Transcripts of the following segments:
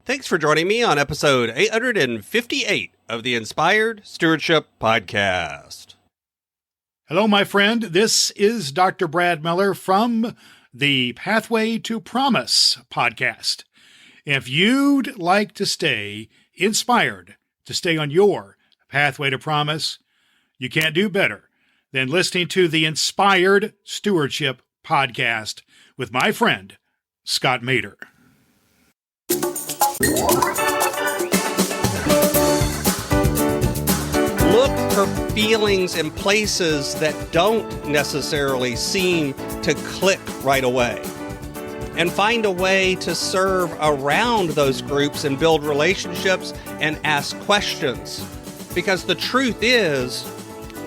Thanks for joining me on episode 858 of the Inspired Stewardship Podcast. Hello, my friend. This is Dr. Brad Miller from the Pathway to Promise podcast. If you'd like to stay inspired, to stay on your pathway to promise, you can't do better than listening to the Inspired Stewardship podcast with my friend, Scott Mader. Look for feelings in places that don't necessarily seem to click right away, and find a way to serve around those groups and build relationships and ask questions. Because the truth is,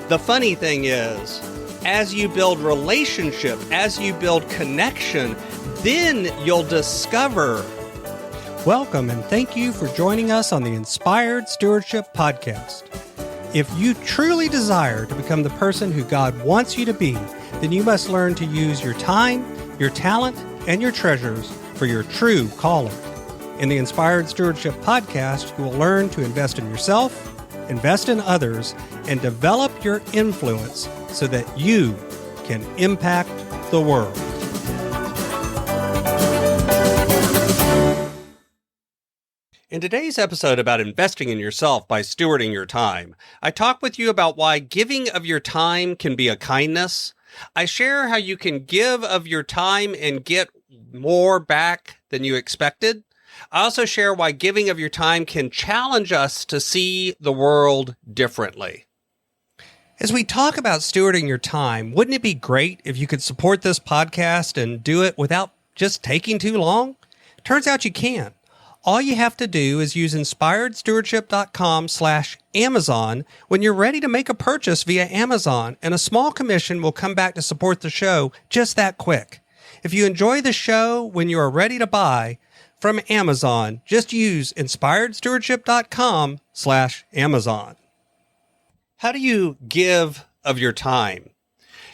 the funny thing is, as you build relationship, as you build connection, then you'll discover. Welcome and thank you for joining us on the Inspired Stewardship Podcast. If you truly desire to become the person who God wants you to be, then you must learn to use your time, your talent, and your treasures for your true calling. In the Inspired Stewardship Podcast, you will learn to invest in yourself, invest in others, and develop your influence so that you can impact the world. In today's episode about investing in yourself by stewarding your time, I talk with you about why giving of your time can be a kindness. I share how you can give of your time and get more back than you expected. I also share why giving of your time can challenge us to see the world differently. As we talk about stewarding your time, wouldn't it be great if you could support this podcast and do it without just taking too long? Turns out you can. All you have to do is use inspiredstewardship.com/Amazon when you're ready to make a purchase via Amazon, and a small commission will come back to support the show just that quick. If you enjoy the show when you are ready to buy from Amazon, just use inspiredstewardship.com/Amazon. How do you give of your time?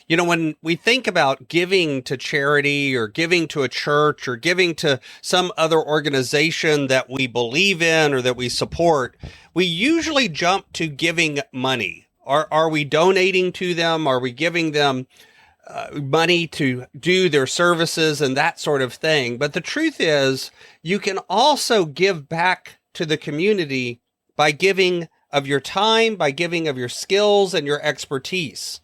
You know, when we think about giving to charity or giving to a church or giving to some other organization that we believe in or that we support, we usually jump to giving money. Are we donating to them? Are we giving them money to do their services and that sort of thing? But the truth is, you can also give back to the community by giving of your time, by giving of your skills and your expertise.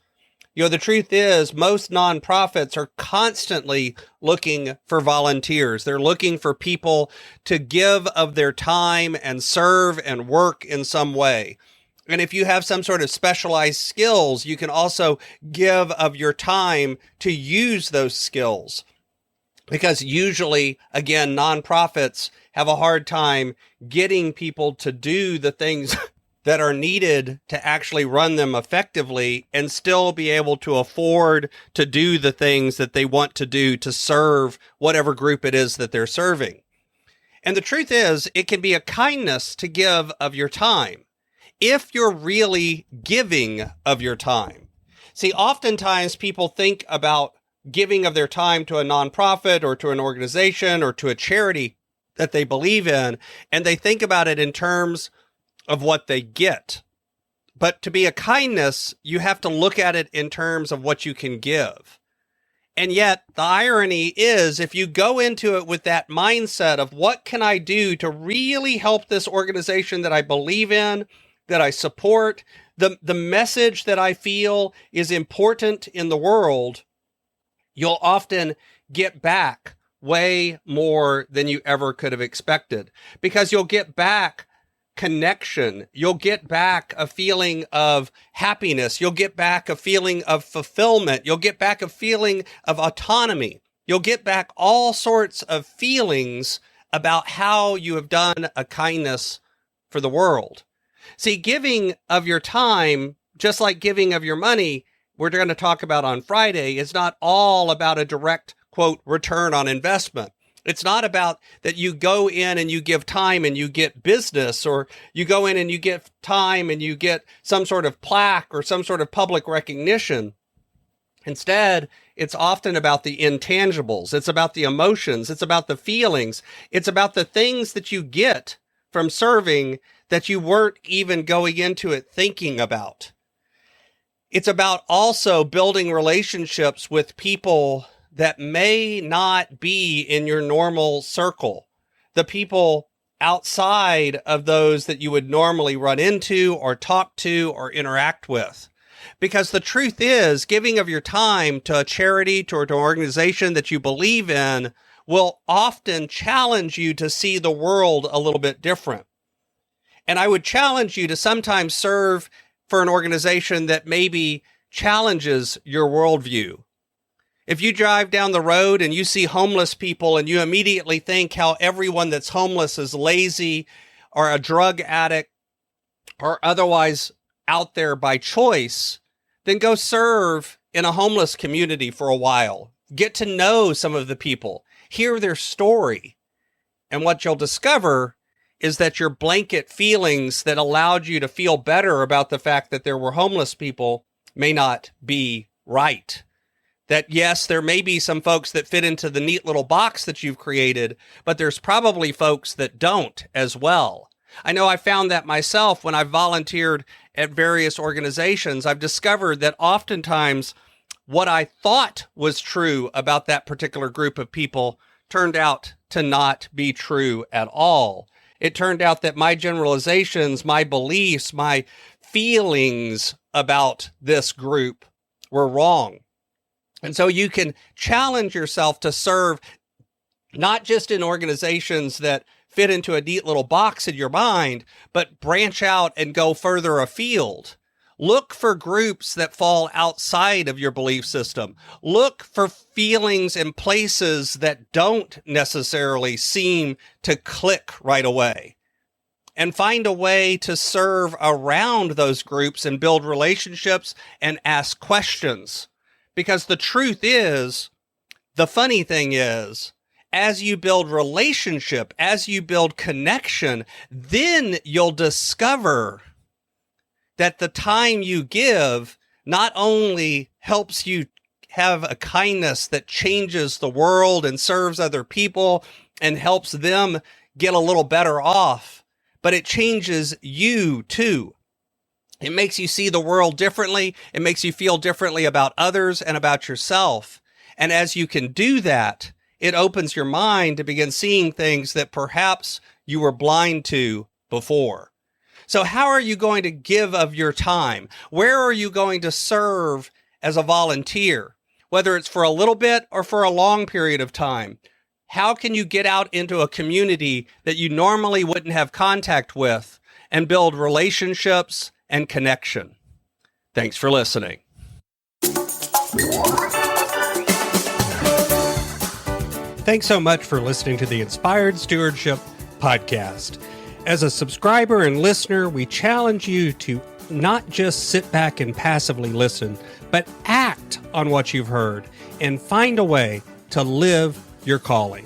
You know, the truth is, most nonprofits are constantly looking for volunteers. They're looking for people to give of their time and serve and work in some way. And if you have some sort of specialized skills, you can also give of your time to use those skills. Because usually, again, nonprofits have a hard time getting people to do the things that are needed to actually run them effectively and still be able to afford to do the things that they want to do to serve whatever group it is that they're serving. And the truth is, it can be a kindness to give of your time if you're really giving of your time. See, oftentimes people think about giving of their time to a nonprofit or to an organization or to a charity that they believe in, and they think about it in terms of what they get. But to be a kindness, you have to look at it in terms of what you can give. And yet, the irony is, if you go into it with that mindset of what can I do to really help this organization that I believe in, that I support, the message that I feel is important in the world, you'll often get back way more than you ever could have expected. Because you'll get back connection. You'll get back a feeling of happiness. You'll get back a feeling of fulfillment. You'll get back a feeling of autonomy. You'll get back all sorts of feelings about how you have done a kindness for the world. See, giving of your time, just like giving of your money, we're going to talk about on Friday, is not all about a direct, quote, return on investment. It's not about that you go in and you give time and you get business, or you go in and you give time and you get some sort of plaque or some sort of public recognition. Instead, it's often about the intangibles. It's about the emotions. It's about the feelings. It's about the things that you get from serving that you weren't even going into it thinking about. It's about also building relationships with people that may not be in your normal circle, the people outside of those that you would normally run into or talk to or interact with. Because the truth is, giving of your time to a charity, to an organization that you believe in, will often challenge you to see the world a little bit different. And I would challenge you to sometimes serve for an organization that maybe challenges your worldview. If you drive down the road and you see homeless people and you immediately think how everyone that's homeless is lazy or a drug addict or otherwise out there by choice, then go serve in a homeless community for a while. Get to know some of the people, hear their story. And what you'll discover is that your blanket feelings that allowed you to feel better about the fact that there were homeless people may not be right. That yes, there may be some folks that fit into the neat little box that you've created, but there's probably folks that don't as well. I know I found that myself when I've volunteered at various organizations. I've discovered that oftentimes what I thought was true about that particular group of people turned out to not be true at all. It turned out that my generalizations, my beliefs, my feelings about this group were wrong. And so you can challenge yourself to serve not just in organizations that fit into a neat little box in your mind, but branch out and go further afield. Look for groups that fall outside of your belief system. Look for feelings and places that don't necessarily seem to click right away. And find a way to serve around those groups and build relationships and ask questions. Because the truth is, the funny thing is, as you build relationship, as you build connection, then you'll discover that the time you give not only helps you have a kindness that changes the world and serves other people and helps them get a little better off, but it changes you too. It makes you see the world differently. It makes you feel differently about others and about yourself. And as you can do that, it opens your mind to begin seeing things that perhaps you were blind to before. So how are you going to give of your time? Where are you going to serve as a volunteer? Whether it's for a little bit or for a long period of time. How can you get out into a community that you normally wouldn't have contact with and build relationships and connection? Thanks for listening. Thanks so much for listening to the Inspired Stewardship Podcast. As a subscriber and listener, we challenge you to not just sit back and passively listen, but act on what you've heard and find a way to live your calling.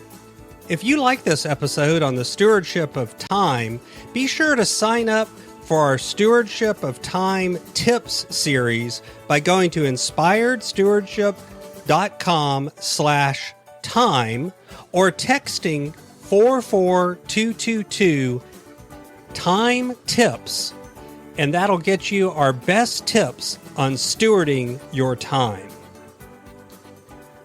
If you like this episode on the stewardship of time, be sure to sign up for our Stewardship of Time Tips series by going to inspiredstewardship.com/time or texting 44222 Time Tips, and that'll get you our best tips on stewarding your time.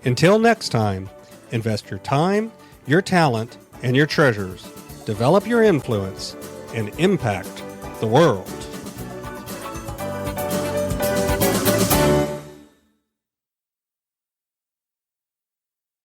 Until next time, invest your time, your talent, and your treasures. Develop your influence and impact the world.